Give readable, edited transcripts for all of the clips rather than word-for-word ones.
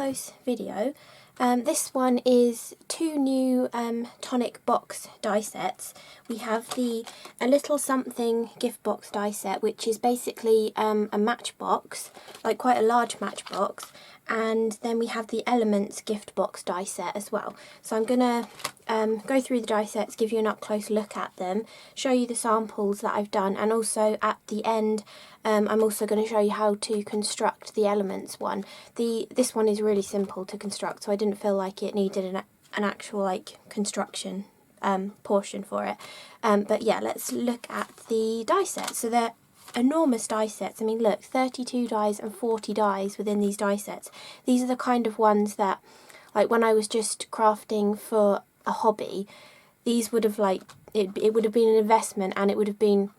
close video. This one is two new Tonic box die sets. We have a Little Something gift box die set, which is basically a matchbox, like quite a large matchbox, and then we have the Elements gift box die set as well. So I'm going to go through the die sets, give you an up-close look at them, show you the samples that I've done, and also at the end I'm also going to show you how to construct the Elements one. This one is really simple to construct, so I didn't feel like it needed an actual like construction portion for it. But yeah, let's look at the die sets. So they're enormous die sets. I mean, look, 32 dies and 40 dies within these die sets. These are the kind of ones that, like, when I was just crafting for a hobby, these would have, like, it would have been an investment, and it would have been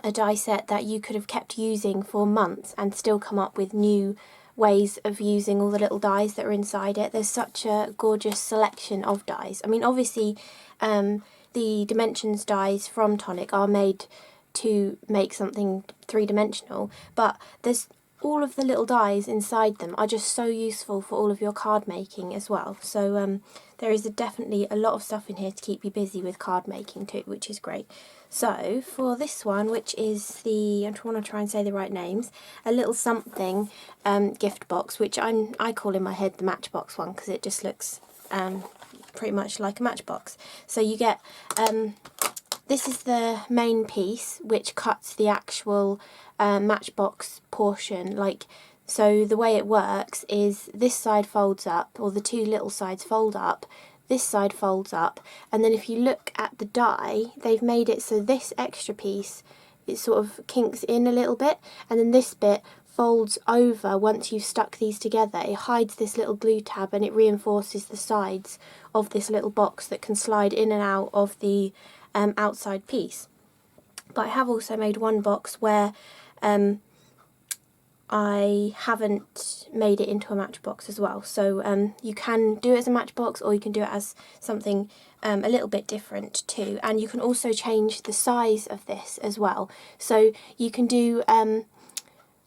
a die set that you could have kept using for months and still come up with new ways of using all the little dies that are inside it. There's such a gorgeous selection of dies. I mean, obviously the dimensions dies from Tonic are made to make something three-dimensional, but there's all of the little dies inside them are just so useful for all of your card making as well. So there is definitely a lot of stuff in here to keep you busy with card making too, which is great. So for this one, which is I want to try and say the right names, a Little Something gift box, which I call in my head the Matchbox one, because it just looks pretty much like a matchbox. So you get this is the main piece, which cuts the actual matchbox portion. So the way it works is this side folds up, or the two little sides fold up, this side folds up, and then if you look at the die, they've made it so this extra piece, it sort of kinks in a little bit, and then this bit folds over once you've stuck these together. It hides this little glue tab, and it reinforces the sides of this little box that can slide in and out of the outside piece. But I have also made one box where I haven't made it into a matchbox as well. So you can do it as a matchbox, or you can do it as something a little bit different too. And you can also change the size of this as well. So you can do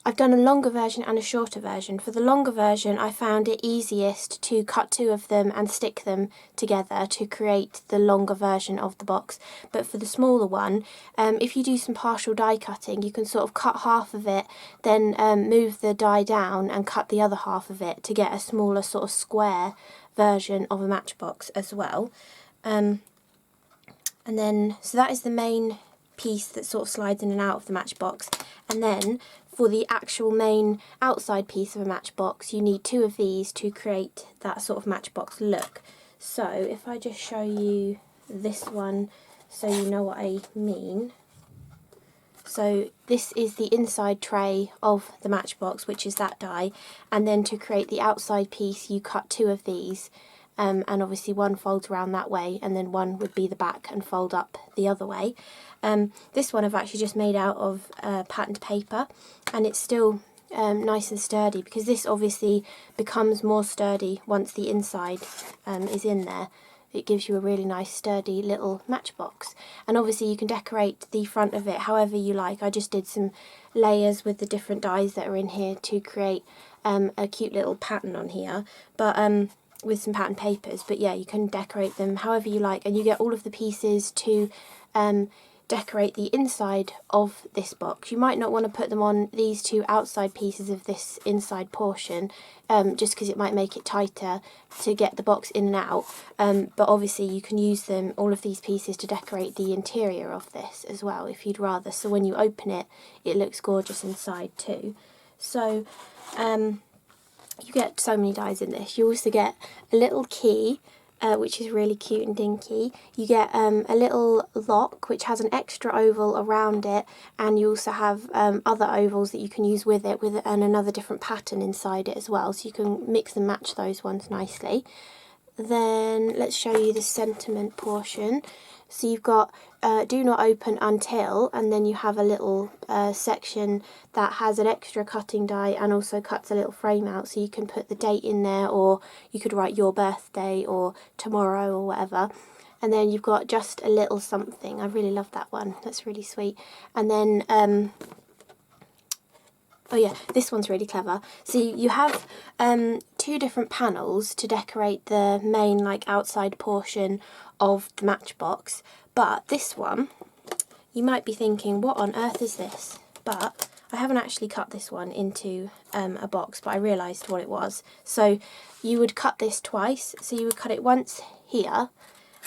I've done a longer version and a shorter version. For the longer version, I found it easiest to cut two of them and stick them together to create the longer version of the box. But for the smaller one, if you do some partial die cutting, you can sort of cut half of it, then move the die down and cut the other half of it to get a smaller sort of square version of a matchbox as well. And then, so that is the main piece that sort of slides in and out of the matchbox. And then for the actual main outside piece of a matchbox, you need two of these to create that sort of matchbox look. So if I just show you this one so you know what I mean. So this is the inside tray of the matchbox, which is that die, and then to create the outside piece you cut two of these, and obviously one folds around that way, and then one would be the back and fold up the other way. This one I've actually just made out of patterned paper, and it's still nice and sturdy, because this obviously becomes more sturdy once the inside is in there. It gives you a really nice sturdy little matchbox, and obviously you can decorate the front of it however you like. I just did some layers with the different dies that are in here to create a cute little pattern on here, but with some pattern papers. But yeah, you can decorate them however you like, and you get all of the pieces to decorate the inside of this box. You might not want to put them on these two outside pieces of this inside portion, just because it might make it tighter to get the box in and out, but obviously you can use them, all of these pieces, to decorate the interior of this as well if you'd rather, so when you open it, it looks gorgeous inside too. So you get so many dies in this. You also get a little key, which is really cute and dinky. You get a little lock which has an extra oval around it, and you also have other ovals that you can use with it, and another different pattern inside it as well, so you can mix and match those ones nicely. Then let's show you the sentiment portion. So you've got do not open until, and then you have a little section that has an extra cutting die and also cuts a little frame out, so you can put the date in there, or you could write your birthday or tomorrow or whatever. And then you've got just a little something. I really love that one. That's really sweet. And then Oh yeah, this one's really clever. So you have 2 different panels to decorate the main like outside portion of the matchbox, but this one, you might be thinking, what on earth is this? But I haven't actually cut this one into a box, but I realised what it was. So you would cut this twice, so you would cut it once here,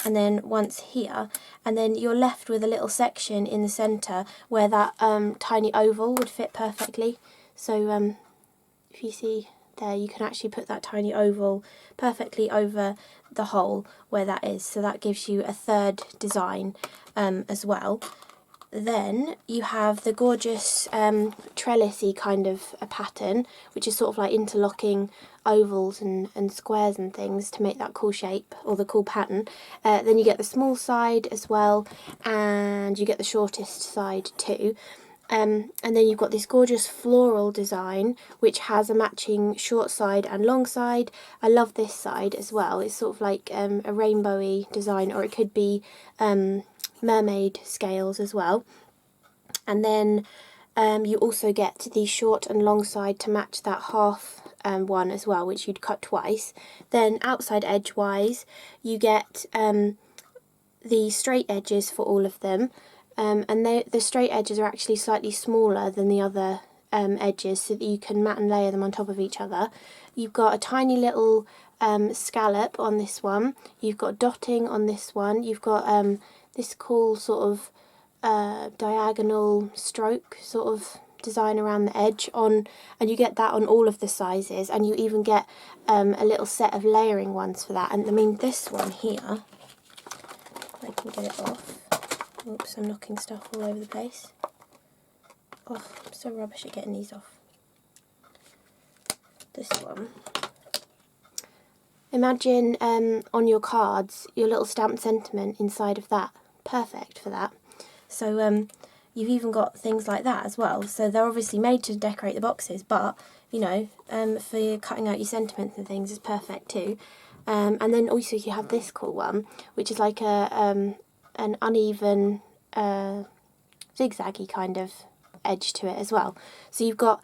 and then once here, and then you're left with a little section in the centre where that tiny oval would fit perfectly. So if you see there, you can actually put that tiny oval perfectly over the hole where that is, so that gives you a third design as well. Then you have the gorgeous trellisy kind of a pattern, which is sort of like interlocking ovals and squares and things to make that cool shape, or the cool pattern. Then you get the small side as well, and you get the shortest side too. And then you've got this gorgeous floral design, which has a matching short side and long side. I love this side as well. It's sort of like a rainbowy design, or it could be mermaid scales as well. And then you also get the short and long side to match that half one as well, which you'd cut twice. Then outside edge wise, you get the straight edges for all of them, and the straight edges are actually slightly smaller than the other edges, so that you can mat and layer them on top of each other. You've got a tiny little scallop on this one, you've got dotting on this one, you've got this cool sort of diagonal stroke sort of design around the edge on, and you get that on all of the sizes, and you even get a little set of layering ones for that. And I mean, this one here, I can get it off. Oops, I'm knocking stuff all over the place. Oh, I'm so rubbish at getting these off. This one, imagine on your cards your little stamped sentiment inside of that. Perfect for that. So you've even got things like that as well. So they're obviously made to decorate the boxes, but you know, for cutting out your sentiments and things is perfect too. And then also you have this cool one, which is like an uneven zigzaggy kind of edge to it as well. So you've got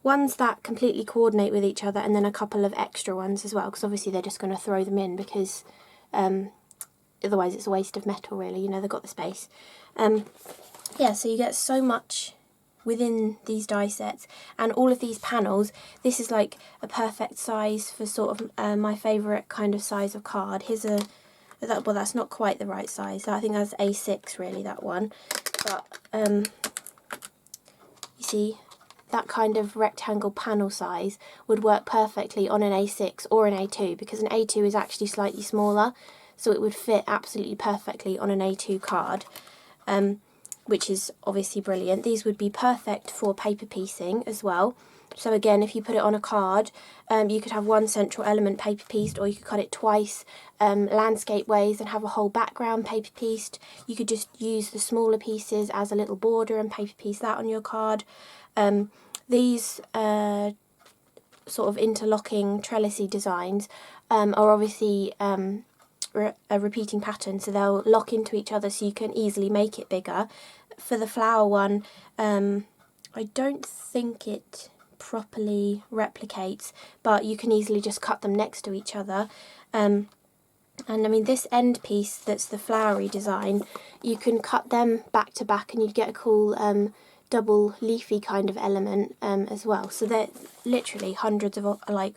ones that completely coordinate with each other, and then a couple of extra ones as well, because obviously they're just going to throw them in, because otherwise it's a waste of metal really, you know, they've got the space. Yeah, so you get so much within these die sets, and all of these panels, this is like a perfect size for sort of my favourite kind of size of card. Here's well, that's not quite the right size, I think that's A6 really, that one, but you see, that kind of rectangle panel size would work perfectly on an A6 or an A2, because an A2 is actually slightly smaller, so it would fit absolutely perfectly on an A2 card, which is obviously brilliant. These would be perfect for paper piecing as well. So again, if you put it on a card, you could have one central element paper pieced, or you could cut it twice landscape ways and have a whole background paper pieced. You could just use the smaller pieces as a little border and paper piece that on your card. These sort of interlocking trellisy designs are obviously a repeating pattern, so they'll lock into each other, so you can easily make it bigger. For the flower one, I don't think it properly replicates, but you can easily just cut them next to each other. And I mean, this end piece that's the flowery design, you can cut them back to back and you'd get a cool double leafy kind of element as well. So there are literally hundreds of like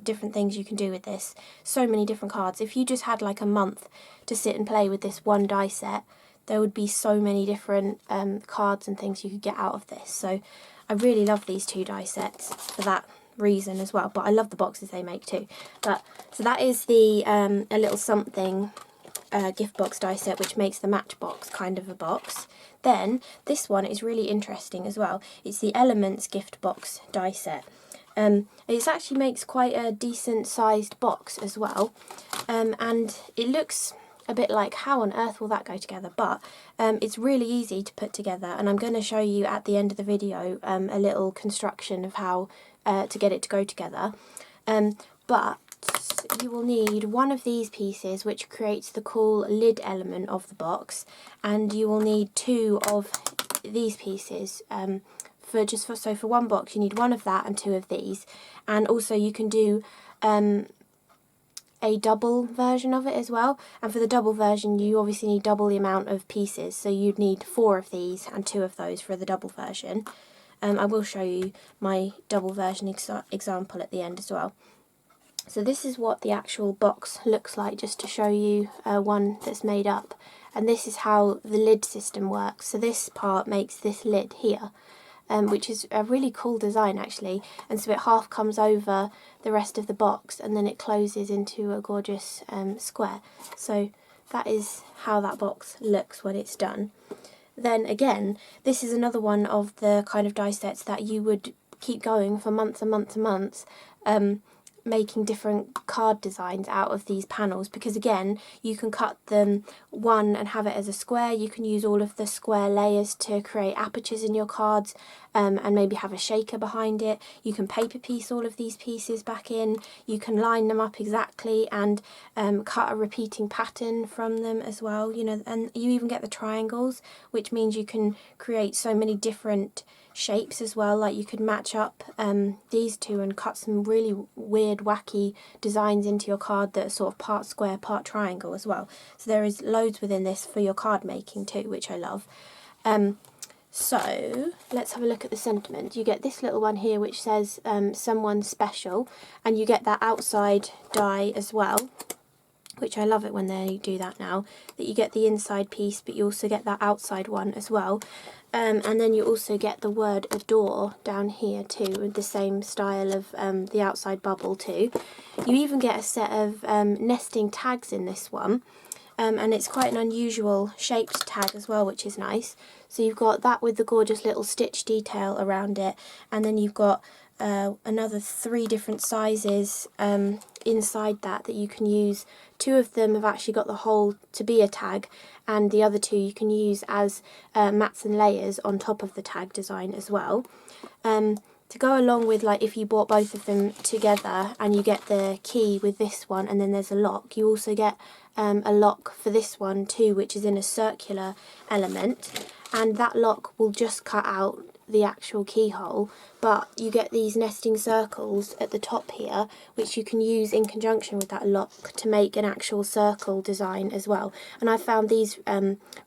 different things you can do with this. So many different cards. If you just had like a month to sit and play with this one die set, there would be so many different cards and things you could get out of this. So I really love these 2 die sets for that reason as well, but I love the boxes they make too. But so that is the a little something gift box die set, which makes the Matchbox kind of a box. Then this one is really interesting as well. It's the Elements gift box die set. It actually makes quite a decent sized box as well, and it looks a bit like, how on earth will that go together, but it's really easy to put together, and I'm going to show you at the end of the video a little construction of how to get it to go together. But you will need one of these pieces, which creates the cool lid element of the box, and you will need 2 of these pieces so for one box you need one of that and two of these. And also you can do a double version of it as well, and for the double version you obviously need double the amount of pieces, so you'd need 4 of these and 2 of those for the double version. I will show you my double version example at the end as well. So this is what the actual box looks like, just to show you one that's made up, and this is how the lid system works. So this part makes this lid here, which is a really cool design actually, and so it half comes over the rest of the box and then it closes into a gorgeous square. So that is how that box looks when it's done. Then again, this is another one of the kind of die sets that you would keep going for months and months and months, making different card designs out of these panels, because again you can cut them one and have it as a square. You can use all of the square layers to create apertures in your cards, and maybe have a shaker behind it. You can paper piece all of these pieces back in, you can line them up exactly and cut a repeating pattern from them as well, you know, and you even get the triangles, which means you can create so many different shapes as well. Like you could match up these two and cut some really weird wacky designs into your card that are sort of part square part triangle as well. So there is loads within this for your card making too, which I love. So let's have a look at the sentiment. You get this little one here which says someone special, and you get that outside die as well, which I love it when they do that now, that you get the inside piece but you also get that outside one as well. And then you also get the word adore down here too, with the same style of the outside bubble too. You even get a set of nesting tags in this one, and it's quite an unusual shaped tag as well, which is nice. So you've got that with the gorgeous little stitch detail around it, and then you've got another 3 different sizes inside that you can use. 2 of them have actually got the hole to be a tag, and the other 2 you can use as mats and layers on top of the tag design as well. To go along with, like, if you bought both of them together and you get the key with this one and then there's a lock, you also get a lock for this one too, which is in a circular element, and that lock will just cut out the actual keyhole, but you get these nesting circles at the top here which you can use in conjunction with that lock to make an actual circle design as well. And I found these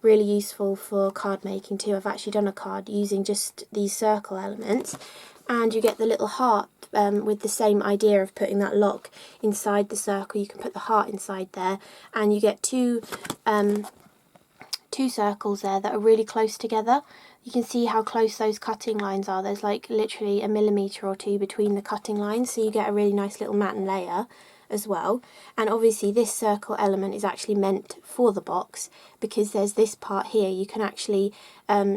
really useful for card making too. I've actually done a card using just these circle elements, and you get the little heart with the same idea of putting that lock inside the circle. You can put the heart inside there, and you get two circles there that are really close together. You can see how close those cutting lines are. There's like literally a millimetre or 2 between the cutting lines, so you get a really nice little mat and layer as well. And obviously this circle element is actually meant for the box, because there's this part here. You can actually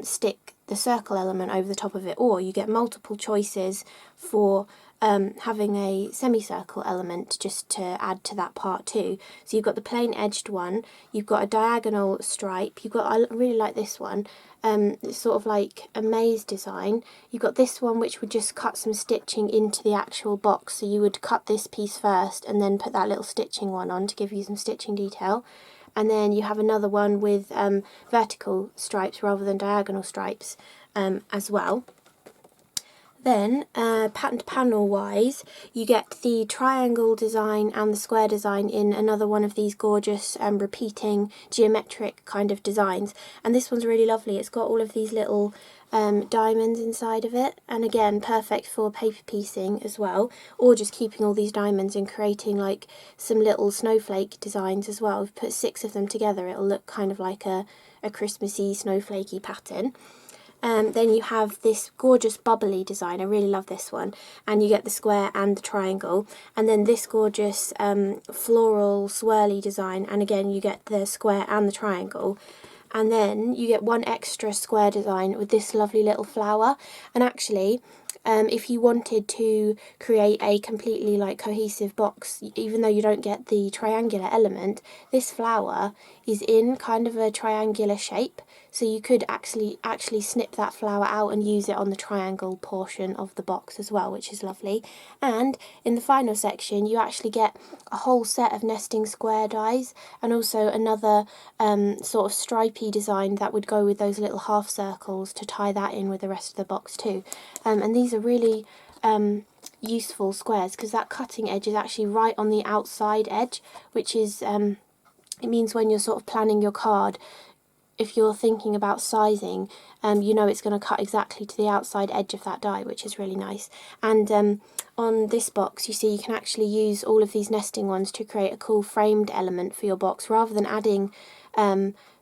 stick the circle element over the top of it, or you get multiple choices for having a semicircle element just to add to that part too. So you've got the plain edged one, you've got a diagonal stripe, I really like this one, it's sort of like a maze design. You've got this one which would just cut some stitching into the actual box, so you would cut this piece first and then put that little stitching one on to give you some stitching detail. And then you have another one with vertical stripes rather than diagonal stripes as well. Then, pattern to panel wise, you get the triangle design and the square design in another one of these gorgeous repeating geometric kind of designs. And this one's really lovely. It's got all of these little diamonds inside of it, and again perfect for paper piecing as well, or just keeping all these diamonds and creating like some little snowflake designs as well. If you put 6 of them together, it'll look kind of like a Christmassy snowflakey pattern. Then you have this gorgeous bubbly design. I really love this one, and you get the square and the triangle, and then this gorgeous floral swirly design, and again you get the square and the triangle. And then you get one extra square design with this lovely little flower. And actually, if you wanted to create a completely like cohesive box, even though you don't get the triangular element, this flower is in kind of a triangular shape. So you could actually snip that flower out and use it on the triangle portion of the box as well, which is lovely. And in the final section you actually get a whole set of nesting square dies, and also another sort of stripy design that would go with those little half circles to tie that in with the rest of the box too. And these are really useful squares because that cutting edge is actually right on the outside edge, which is it means when you're sort of planning your card, if you're thinking about sizing, you know it's going to cut exactly to the outside edge of that die, which is really nice. And on this box, you see you can actually use all of these nesting ones to create a cool framed element for your box. Rather than adding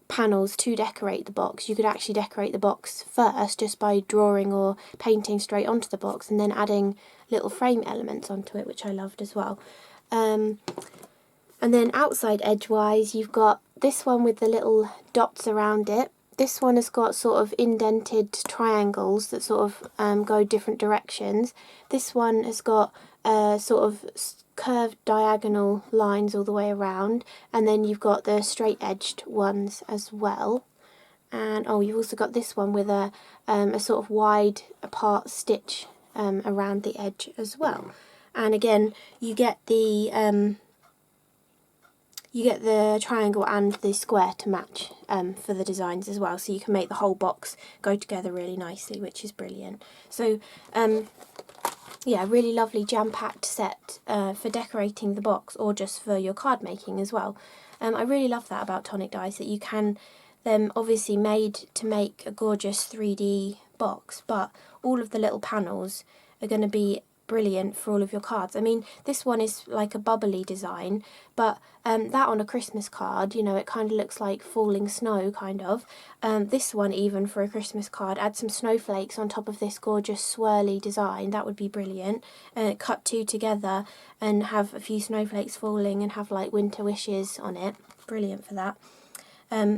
panels to decorate the box, you could actually decorate the box first just by drawing or painting straight onto the box and then adding little frame elements onto it, which I loved as well. And then outside edge-wise, you've got this one with the little dots around it. This one has got sort of indented triangles that sort of go different directions. This one has got sort of curved diagonal lines all the way around. And then you've got the straight-edged ones as well. And oh, you've also got this one with a sort of wide apart stitch around the edge as well. And again, you get the triangle and the square to match for the designs as well, so you can make the whole box go together really nicely, which is brilliant. So yeah, really lovely jam-packed set for decorating the box or just for your card making as well. I really love that about Tonic dies, that you can them obviously made to make a gorgeous 3D box, but all of the little panels are going to be brilliant for all of your cards. I mean, this one is like a bubbly design, but that on a Christmas card, you know, it kind of looks like falling snow, kind of. This one, even for a Christmas card, add some snowflakes on top of this gorgeous swirly design. That would be brilliant. Cut two together and have a few snowflakes falling and have like winter wishes on it. Brilliant for that.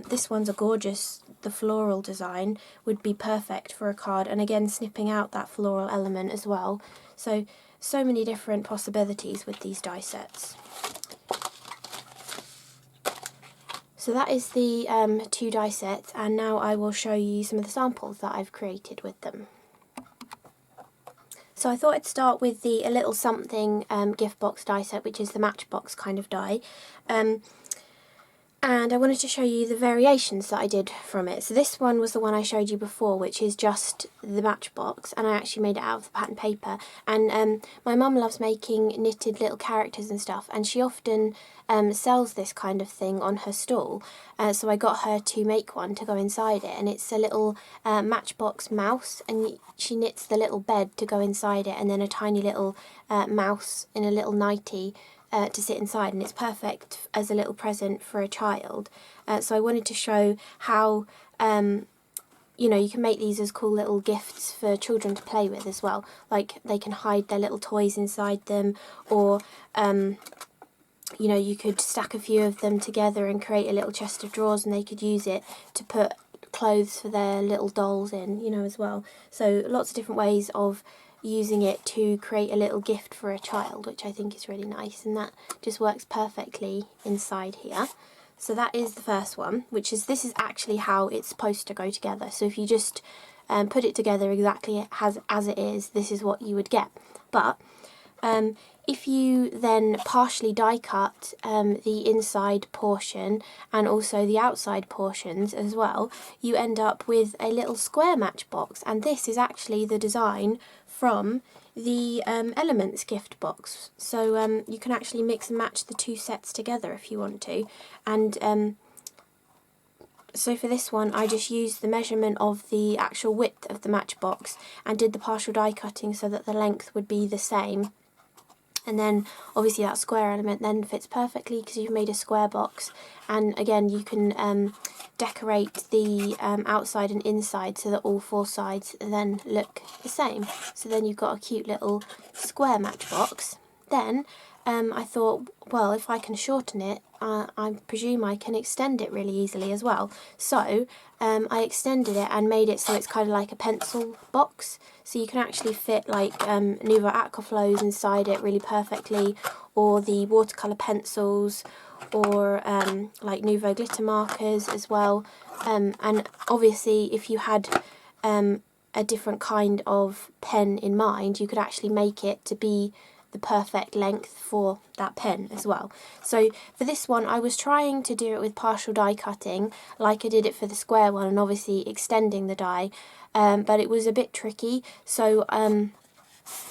This one's a gorgeous, the floral design would be perfect for a card, and again snipping out that floral element as well. So many different possibilities with these die sets. So that is the 2 die sets, and now I will show you some of the samples that I've created with them. So I thought I'd start with the A Little Something gift box die set, which is the matchbox kind of die. And I wanted to show you the variations that I did from it. So this one was the one I showed you before, which is just the matchbox, and I actually made it out of the pattern paper. And my mum loves making knitted little characters and stuff, and she often sells this kind of thing on her stall. So I got her to make one to go inside it, and it's a little matchbox mouse, and she knits the little bed to go inside it, and then a tiny little mouse in a little nightie to sit inside, and it's perfect as a little present for a child. So I wanted to show how you know, you can make these as cool little gifts for children to play with as well. Like they can hide their little toys inside them, or you know, you could stack a few of them together and create a little chest of drawers, and they could use it to put clothes for their little dolls in, you know, as well. So lots of different ways of using it to create a little gift for a child, which I think is really nice, and that just works perfectly inside here. So that is the first one, which is, this is actually how it's supposed to go together. So if you just put it together exactly as it is, this is what you would get. But if you then partially die cut the inside portion and also the outside portions as well, you end up with a little square matchbox, and this is actually the design from the Elements gift box. So you can actually mix and match the two sets together if you want to. And so for this one, I just used the measurement of the actual width of the matchbox and did the partial die cutting so that the length would be the same. And then obviously that square element then fits perfectly because you've made a square box. And again, you can decorate the outside and inside so that all 4 sides then look the same. So then you've got a cute little square matchbox. Then I thought, well, if I can shorten it, I presume I can extend it really easily as well. So I extended it and made it so it's kind of like a pencil box. So you can actually fit like Nuvo Aquaflows inside it really perfectly, or the watercolour pencils, or like Nuvo glitter markers as well. And obviously if you had a different kind of pen in mind, you could actually make it to be the perfect length for that pen as well. So for this one I was trying to do it with partial die cutting like I did it for the square one, and obviously extending the die, but it was a bit tricky. So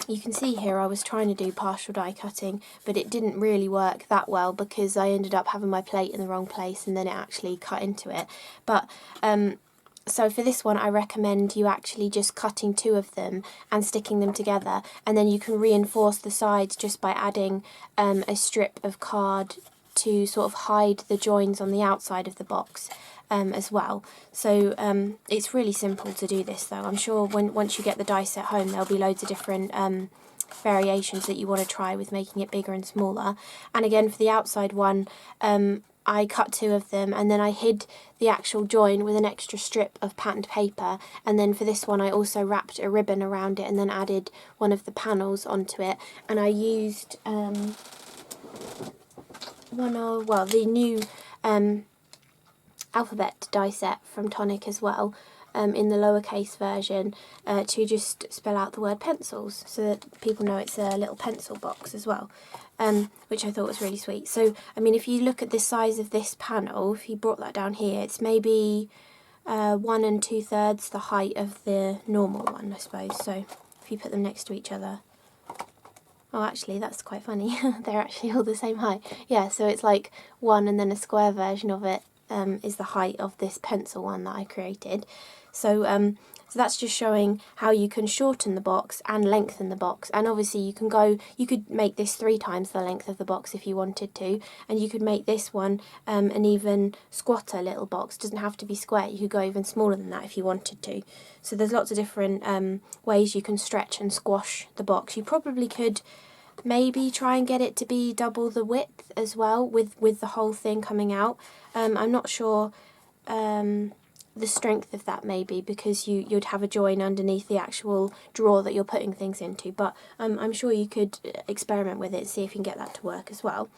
you can see here I was trying to do partial die cutting, but it didn't really work that well because I ended up having my plate in the wrong place and then it actually cut into it. But so for this one I recommend you actually just cutting two of them and sticking them together, and then you can reinforce the sides just by adding a strip of card to sort of hide the joins on the outside of the box as well. So it's really simple to do this though. I'm sure once you get the die set home there'll be loads of different variations that you want to try with making it bigger and smaller. And again for the outside one, I cut two of them and then I hid the actual join with an extra strip of patterned paper, and then for this one I also wrapped a ribbon around it and then added one of the panels onto it, and I used the new alphabet die set from Tonic as well, in the lowercase version, to just spell out the word pencils so that people know it's a little pencil box as well, which I thought was really sweet. So I mean, if you look at the size of this panel, if you brought that down here, it's maybe 1 2/3 the height of the normal one, I suppose. So if you put them next to each other, oh actually that's quite funny, they're actually all the same height. Yeah, so it's like one, and then a square version of it is the height of this pencil one that I created. So so that's just showing how you can shorten the box and lengthen the box, and obviously you could make this 3 times the length of the box if you wanted to, and you could make this one an even squatter little box. It doesn't have to be square, you could go even smaller than that if you wanted to. So there's lots of different ways you can stretch and squash the box. You probably could maybe try and get it to be double the width as well with the whole thing coming out. I'm not sure the strength of that maybe, because you'd have a join underneath the actual drawer that you're putting things into, but I'm sure you could experiment with it and see if you can get that to work as well.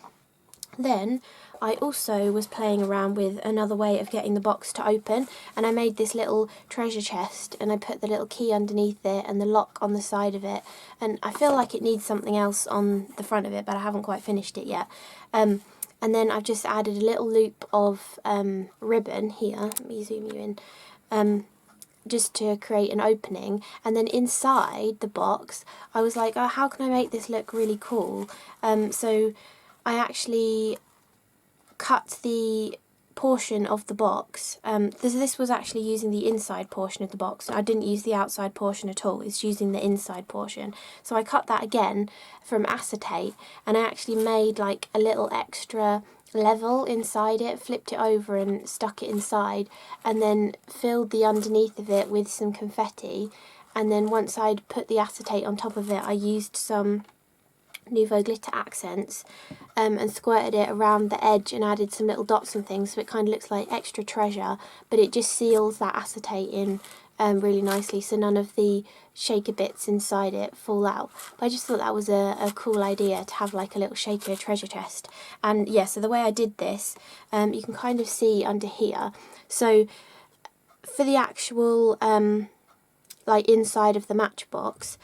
Then I also was playing around with another way of getting the box to open, and I made this little treasure chest and I put the little key underneath it and the lock on the side of it, and I feel like it needs something else on the front of it, but I haven't quite finished it yet. And then I've just added a little loop of ribbon here, let me zoom you in, just to create an opening, and then inside the box I was like, oh, how can I make this look really cool? So I actually cut the portion of the box, this was actually using the inside portion of the box, I didn't use the outside portion at all, it's using the inside portion. So I cut that again from acetate, and I actually made like a little extra level inside it, flipped it over and stuck it inside, and then filled the underneath of it with some confetti, and then once I'd put the acetate on top of it I used some Nuvo glitter accents and squirted it around the edge and added some little dots and things, so it kind of looks like extra treasure, but it just seals that acetate in really nicely so none of the shaker bits inside it fall out. But I just thought that was a cool idea to have like a little shaker treasure chest. And yeah, so the way I did this, you can kind of see under here, so for the actual like inside of the matchbox,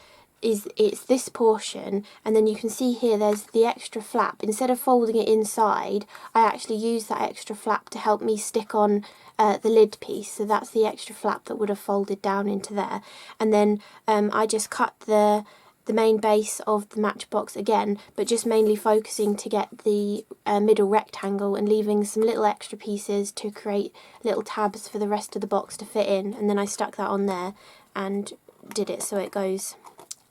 it's this portion, and then you can see here there's the extra flap. Instead of folding it inside, I actually used that extra flap to help me stick on the lid piece, so that's the extra flap that would have folded down into there. And then I just cut the main base of the matchbox again, but just mainly focusing to get the middle rectangle and leaving some little extra pieces to create little tabs for the rest of the box to fit in, and then I stuck that on there and did it so it goes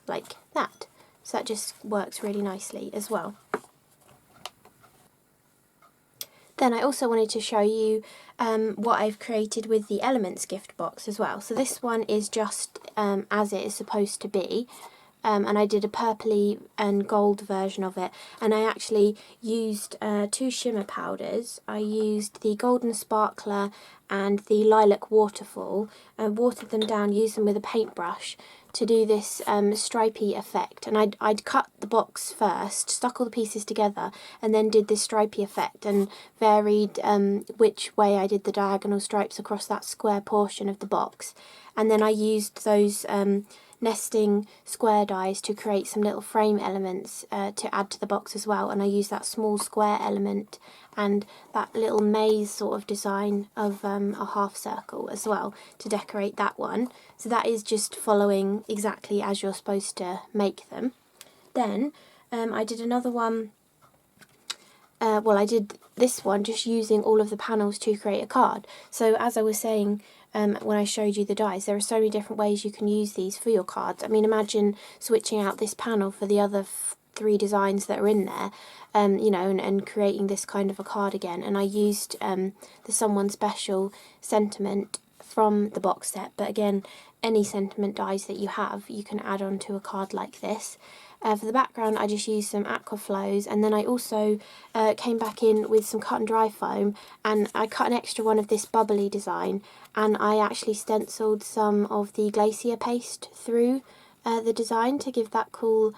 like that. So that just works really nicely as well. Then I also wanted to show you what I've created with the Elements gift box as well. So this one is just as it is supposed to be, and I did a purpley and gold version of it, and I actually used 2 shimmer powders. I used the Golden Sparkler and the Lilac Waterfall, and watered them down, used them with a paintbrush to do this stripy effect. And I'd cut the box first, stuck all the pieces together, and then did this stripy effect and varied which way I did the diagonal stripes across that square portion of the box. And then I used those nesting square dies to create some little frame elements to add to the box as well. And I used that small square element and that little maze sort of design of a half circle as well to decorate that one. So that is just following exactly as you're supposed to make them. Then I did another one. I did this one just using all of the panels to create a card. So as I was saying when I showed you the dies, there are so many different ways you can use these for your cards. I mean, imagine switching out this panel for the other 3 designs that are in there, you know, and creating this kind of a card again. And I used the Someone Special sentiment from the box set, but again, any sentiment dies that you have, you can add on to a card like this. For the background, I just used some aqua flows, and then I also came back in with some cut and dry foam, and I cut an extra one of this bubbly design, and I actually stenciled some of the glacier paste through the design to give that cool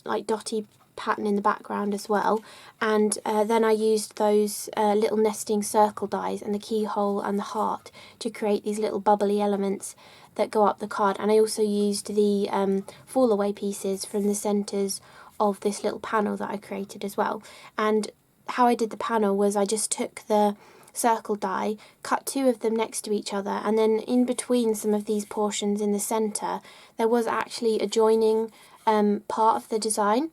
like dotty pattern in the background as well. And then I used those little nesting circle dies and the keyhole and the heart to create these little bubbly elements that go up the card. And I also used the fall away pieces from the centres of this little panel that I created as well. And how I did the panel was I just took the circle die, cut 2 of them next to each other, and then in between some of these portions in the centre there was actually a joining part of the design.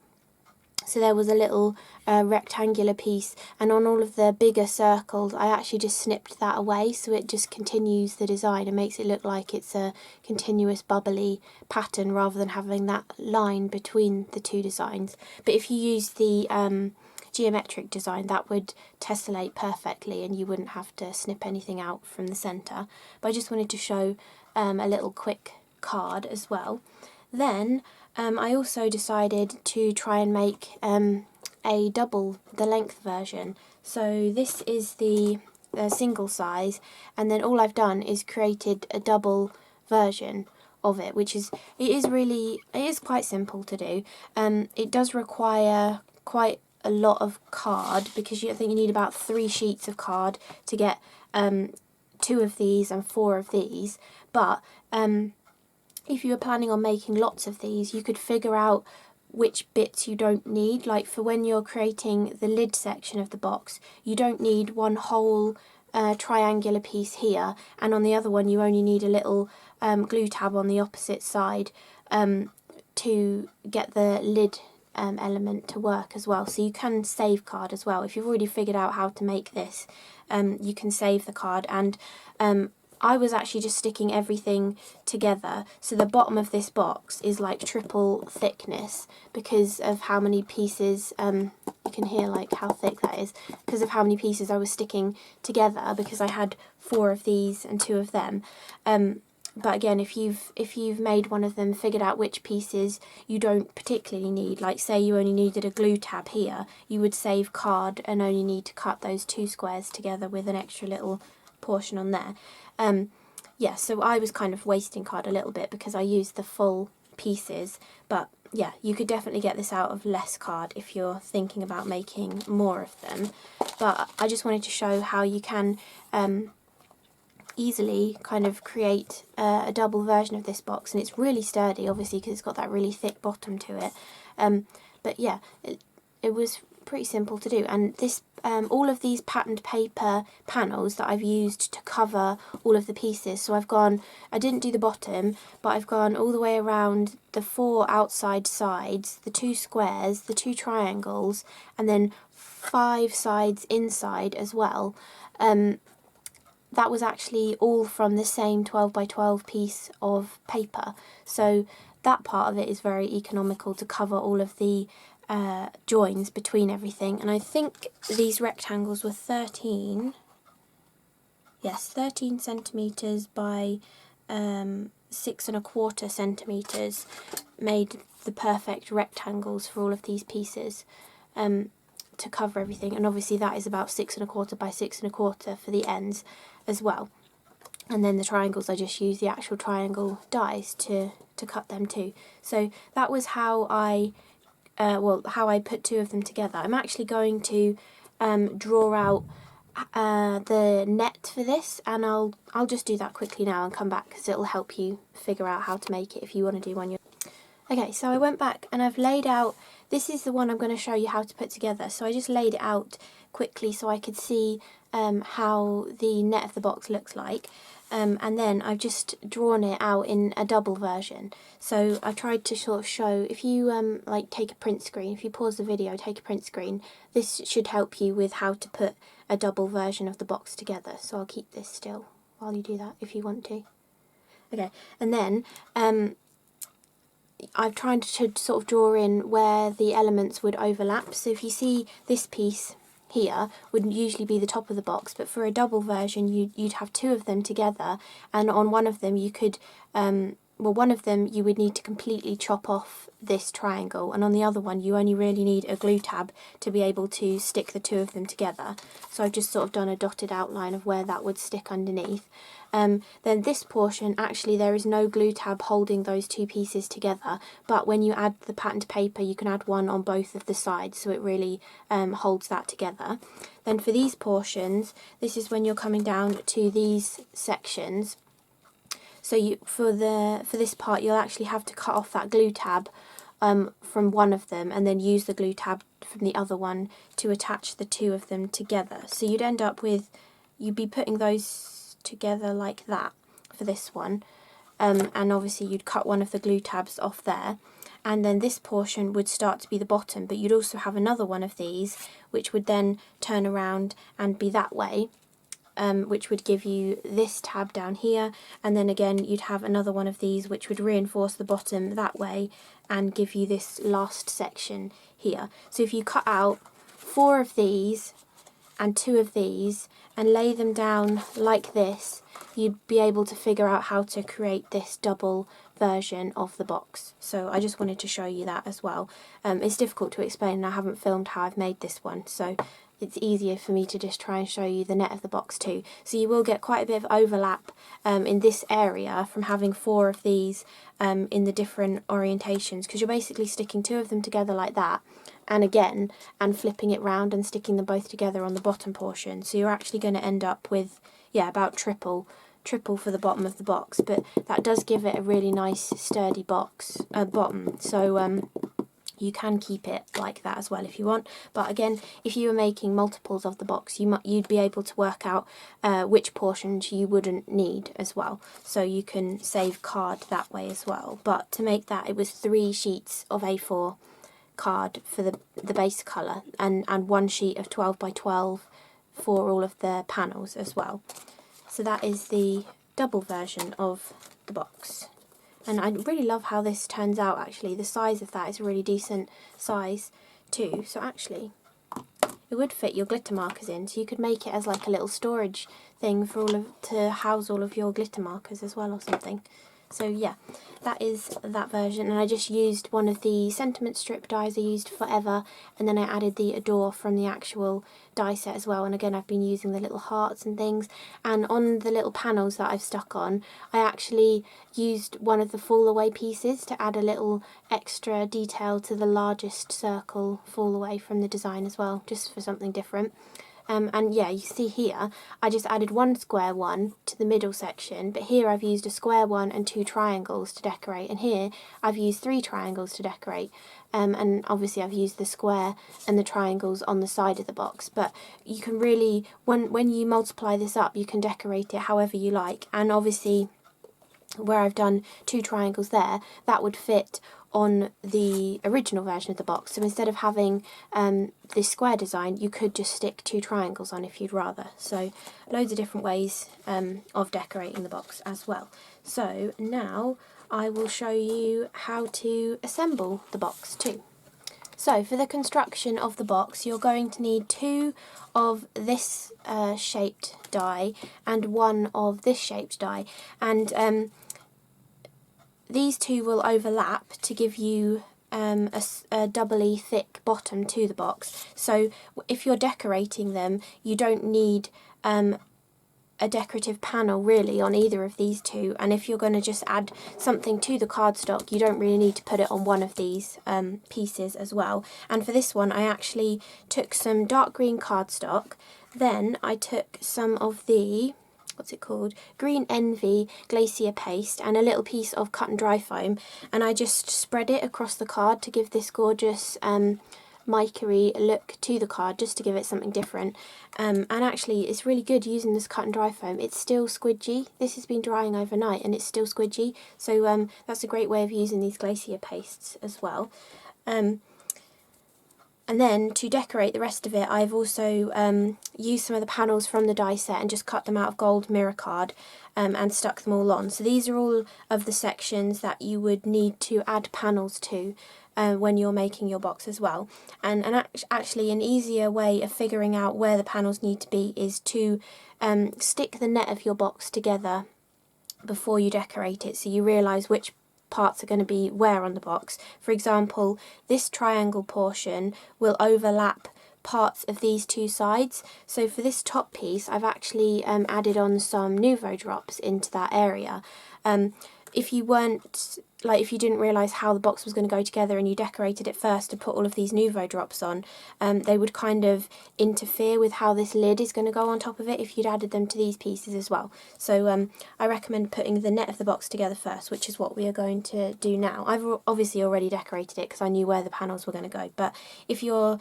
So there was a little rectangular piece, and on all of the bigger circles I actually just snipped that away, so it just continues the design and makes it look like it's a continuous bubbly pattern rather than having that line between the 2 designs. But if you use the geometric design, that would tessellate perfectly and you wouldn't have to snip anything out from the centre. But I just wanted to show a little quick card as well. Then I also decided to try and make a double the length version. So this is the single size, and then all I've done is created a double version of it, which is, it is quite simple to do. It does require quite a lot of card, because I think you need about 3 sheets of card to get 2 of these and 4 of these. But if you were planning on making lots of these, you could figure out which bits you don't need. Like for when you're creating the lid section of the box, you don't need one whole triangular piece here, and on the other one you only need a little glue tab on the opposite side to get the lid element to work as well. So you can save card as well. If you've already figured out how to make this, you can save the card. And I was actually just sticking everything together, so the bottom of this box is like triple thickness because of how many pieces, you can hear like how thick that is, because of how many pieces I was sticking together, because I had 4 of these and 2 of them. But again, if you've made one of them, figured out which pieces you don't particularly need, like say you only needed a glue tab here, you would save card and only need to cut those 2 squares together with an extra little portion on there. Yeah, so I was kind of wasting card a little bit because I used the full pieces, but yeah, you could definitely get this out of less card if you're thinking about making more of them. But I just wanted to show how you can easily kind of create a double version of this box, and it's really sturdy obviously because it's got that really thick bottom to it. But yeah, it was pretty simple to do. And this all of these patterned paper panels that I've used to cover all of the pieces, so I didn't do the bottom, but I've gone all the way around the 4 outside sides, the 2 squares, the 2 triangles, and then 5 sides inside as well. That was actually all from the same 12 by 12 piece of paper, so that part of it is very economical to cover all of the joins between everything. And I think these rectangles were 13 centimetres by 6¼ centimetres made the perfect rectangles for all of these pieces to cover everything, and obviously that is about 6¼ by 6¼ for the ends as well. And then the triangles, I just use the actual triangle dies to cut them too. So that was how I put two of them together. I'm actually going to draw out the net for this, and I'll just do that quickly now and come back because it'll help you figure out how to make it if you want to do one. Okay, so I went back and I've laid out, this is the one I'm going to show you how to put together. So I just laid it out quickly so I could see how the net of the box looks like. And then I've just drawn it out in a double version. So I tried to sort of show, if you like take a print screen, if you pause the video, take a print screen, this should help you with how to put a double version of the box together. So I'll keep this still while you do that if you want to. Okay, and then I've tried to sort of draw in where the elements would overlap. So if you see this piece here would usually be the top of the box, but for a double version you'd have two of them together, and on one of them you could one of them you would need to completely chop off this triangle, and on the other one you only really need a glue tab to be able to stick the two of them together. So I've just sort of done a dotted outline of where that would stick underneath. Then this portion, actually there is no glue tab holding those two pieces together, but when you add the patterned paper you can add one on both of the sides, so it really holds that together. Then for these portions, this is when you're coming down to these sections. So for this part you'll actually have to cut off that glue tab from one of them, and then use the glue tab from the other one to attach the two of them together. So you'd end up with, you'd be putting those together like that for this one, and obviously you'd cut one of the glue tabs off there, and then this portion would start to be the bottom, but you'd also have another one of these which would then turn around and be that way, which would give you this tab down here, and then again you'd have another one of these which would reinforce the bottom that way and give you this last section here. So if you cut out 4 of these and 2 of these and lay them down like this, you'd be able to figure out how to create this double version of the box. So I just wanted to show you that as well. It's difficult to explain and I haven't filmed how I've made this one, so it's easier for me to just try and show you the net of the box too. So you will get quite a bit of overlap in this area from having 4 of these in the different orientations, because you're basically sticking 2 of them together like that, and again, and flipping it round and sticking them both together on the bottom portion. So you're actually going to end up with, yeah, about triple for the bottom of the box, but that does give it a really nice sturdy box bottom. So you can keep it like that as well if you want, but again, if you were making multiples of the box, you'd be able to work out which portions you wouldn't need as well, so you can save card that way as well. But to make that, it was 3 sheets of A4 card for the base colour, and 1 sheet of 12 by 12 for all of the panels as well. So that is the double version of the box. And I really love how this turns out actually. The size of that is a really decent size too. So actually, it would fit your glitter markers in. So you could make it as like a little storage thing for to house all of your glitter markers as well or something. So yeah, that is that version, and I just used one of the sentiment strip dies I used forever, and then I added the Adore from the actual die set as well, and again I've been using the little hearts and things, and on the little panels that I've stuck on, I actually used one of the fall away pieces to add a little extra detail to the largest circle fall away from the design as well, just for something different. And yeah, you see here, I just added 1 square one to the middle section, but here I've used a square one and 2 triangles to decorate, and here I've used 3 triangles to decorate, and obviously I've used the square and the triangles on the side of the box. But you can really, when you multiply this up, you can decorate it however you like, and obviously where I've done 2 triangles there, that would fit on the original version of the box. So instead of having this square design, you could just stick 2 triangles on if you'd rather. So loads of different ways of decorating the box as well. So now I will show you how to assemble the box too. So for the construction of the box, you're going to need 2 of this shaped die and 1 of this shaped die. And these two will overlap to give you a doubly thick bottom to the box. So if you're decorating them, you don't need a decorative panel really on either of these two, and if you're going to just add something to the cardstock, you don't really need to put it on one of these pieces as well. And for this one I actually took some dark green cardstock, then I took some of the, what's it called, Green Envy Glacier paste and a little piece of cut and dry foam, and I just spread it across the card to give this gorgeous mica-y look to the card, just to give it something different. And actually it's really good using this cut and dry foam. It's still squidgy. This has been drying overnight and it's still squidgy, so that's a great way of using these glacier pastes as well. And then to decorate the rest of it, I've also used some of the panels from the die set and just cut them out of gold mirror card and stuck them all on. So these are all of the sections that you would need to add panels to when you're making your box as well. And actually an easier way of figuring out where the panels need to be is to stick the net of your box together before you decorate it, so you realise which parts are going to be where on the box. For example, this triangle portion will overlap parts of these two sides, so for this top piece I've actually added on some Nouveau drops into that area. If you weren't, like, if you didn't realise how the box was going to go together and you decorated it first to put all of these Nouveau drops on, they would kind of interfere with how this lid is going to go on top of it if you'd added them to these pieces as well. So I recommend putting the net of the box together first, which is what we are going to do now. I've obviously already decorated it because I knew where the panels were going to go, but if you're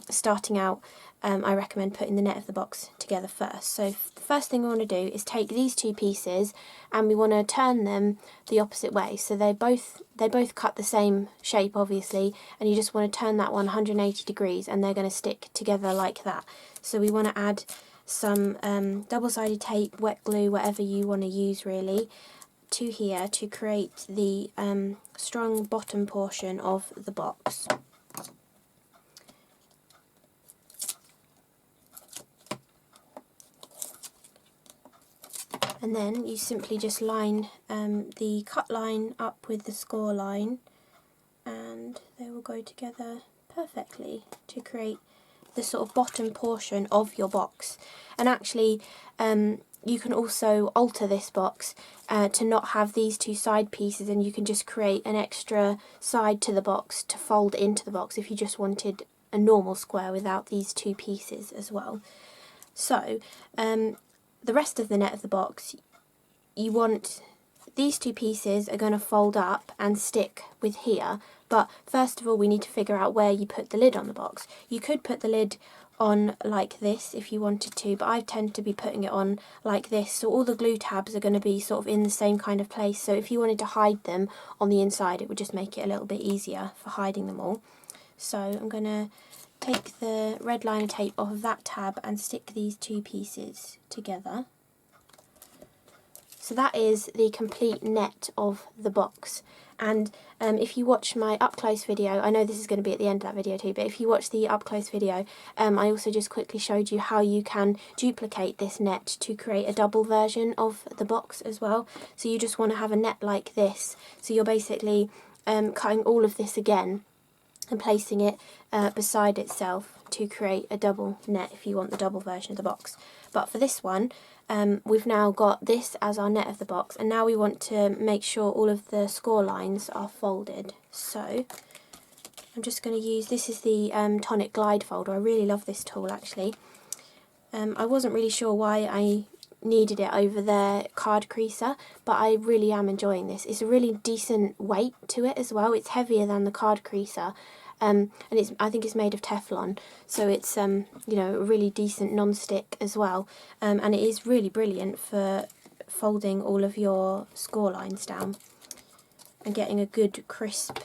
starting out, I recommend putting the net of the box together first. So the first thing we want to do is take these two pieces and we want to turn them the opposite way. So they both cut the same shape obviously, and you just want to turn that one 180 degrees and they're going to stick together like that. So we want to add some double-sided tape, wet glue, whatever you want to use really, to here to create the strong bottom portion of the box. And then you simply just line the cut line up with the score line and they will go together perfectly to create the sort of bottom portion of your box. And actually you can also alter this box to not have these two side pieces, and you can just create an extra side to the box to fold into the box if you just wanted a normal square without these two pieces as well. So the rest of the net of the box, you want these two pieces are going to fold up and stick with here, but first of all we need to figure out where you put the lid on the box. You could put the lid on like this if you wanted to, but I tend to be putting it on like this, so all the glue tabs are going to be sort of in the same kind of place, so if you wanted to hide them on the inside it would just make it a little bit easier for hiding them all. So I'm going to take the red liner tape off of that tab and stick these two pieces together. So that is the complete net of the box. And if you watch my up close video, I know this is going to be at the end of that video too, but if you watch the up close video, I also just quickly showed you how you can duplicate this net to create a double version of the box as well. So you just want to have a net like this, so you're basically cutting all of this again and placing it beside itself to create a double net if you want the double version of the box. But for this one, we've now got this as our net of the box, and now we want to make sure all of the score lines are folded. So I'm just going to use, this is the Tonic glide folder. I really love this tool actually. I wasn't really sure why I needed it over their card creaser, but I really am enjoying this. It's a really decent weight to it as well. It's heavier than the card creaser, and I think it's made of Teflon, so it's you know, a really decent non-stick as well, and it is really brilliant for folding all of your score lines down and getting a good crisp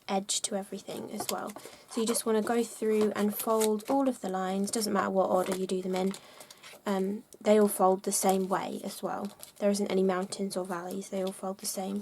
edge to everything as well. So you just want to go through and fold all of the lines, doesn't matter what order you do them in. They all fold the same way as well. There isn't any mountains or valleys, they all fold the same.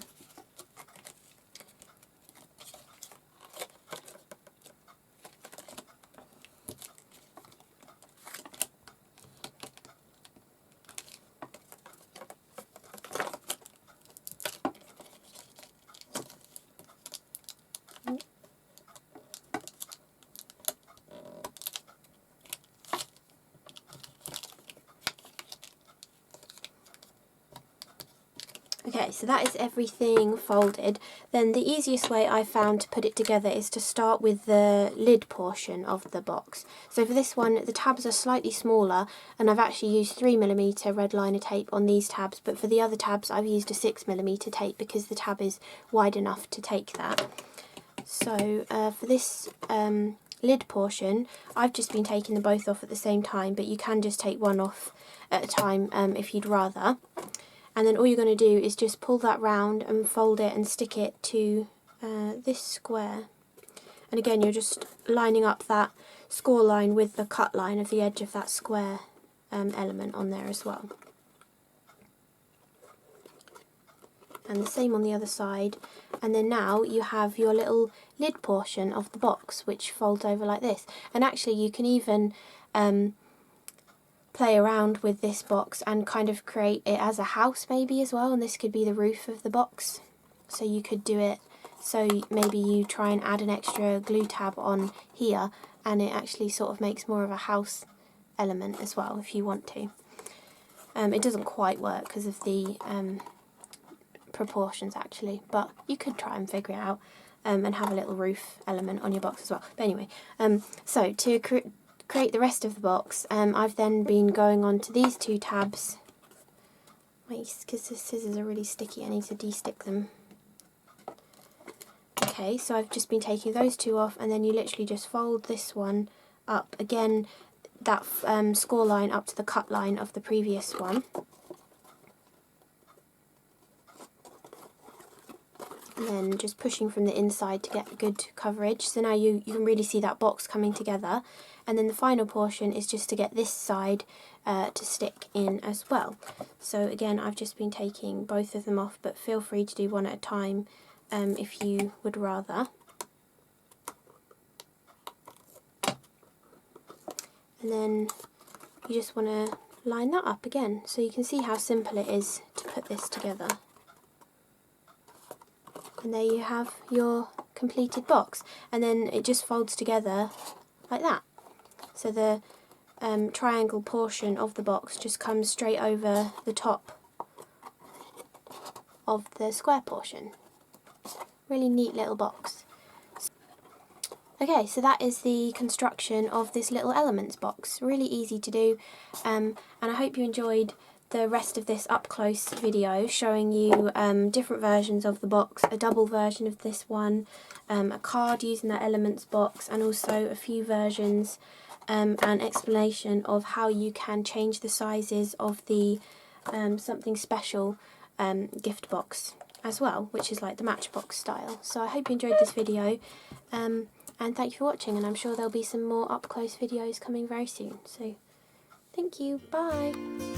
Okay, so that is everything folded. Then the easiest way I found to put it together is to start with the lid portion of the box. So for this one, the tabs are slightly smaller, and I've actually used 3mm red liner tape on these tabs, but for the other tabs I've used a 6mm tape because the tab is wide enough to take that. So for this lid portion, I've just been taking them both off at the same time, but you can just take one off at a time if you'd rather. And then all you're going to do is just pull that round and fold it and stick it to this square. And again, you're just lining up that score line with the cut line of the edge of that square element on there as well. And the same on the other side. And then now you have your little lid portion of the box, which folds over like this. And actually you can even play around with this box and kind of create it as a house maybe as well, and this could be the roof of the box. So you could do it so maybe you try and add an extra glue tab on here and it actually sort of makes more of a house element as well if you want to. It doesn't quite work because of the proportions actually, but you could try and figure it out and have a little roof element on your box as well. But anyway, so to create the rest of the box, I've then been going on to these two tabs. Wait, because the scissors are really sticky, I need to de-stick them. Okay, so I've just been taking those two off, and then you literally just fold this one up. Again, that score line up to the cut line of the previous one. And then just pushing from the inside to get good coverage. So now you can really see that box coming together. And then the final portion is just to get this side to stick in as well. So again, I've just been taking both of them off, but feel free to do one at a time if you would rather. And then you just want to line that up again, so you can see how simple it is to put this together. And there you have your completed box, and then it just folds together like that. So the triangle portion of the box just comes straight over the top of the square portion. Really neat little box. Okay, so that is the construction of this little elements box. Really easy to do, and I hope you enjoyed the rest of this up close video showing you different versions of the box, a double version of this one, a card using that elements box, and also a few versions and explanation of how you can change the sizes of the something special gift box as well, which is like the Matchbox style. So I hope you enjoyed this video, and thank you for watching, and I'm sure there'll be some more up close videos coming very soon. So thank you, bye!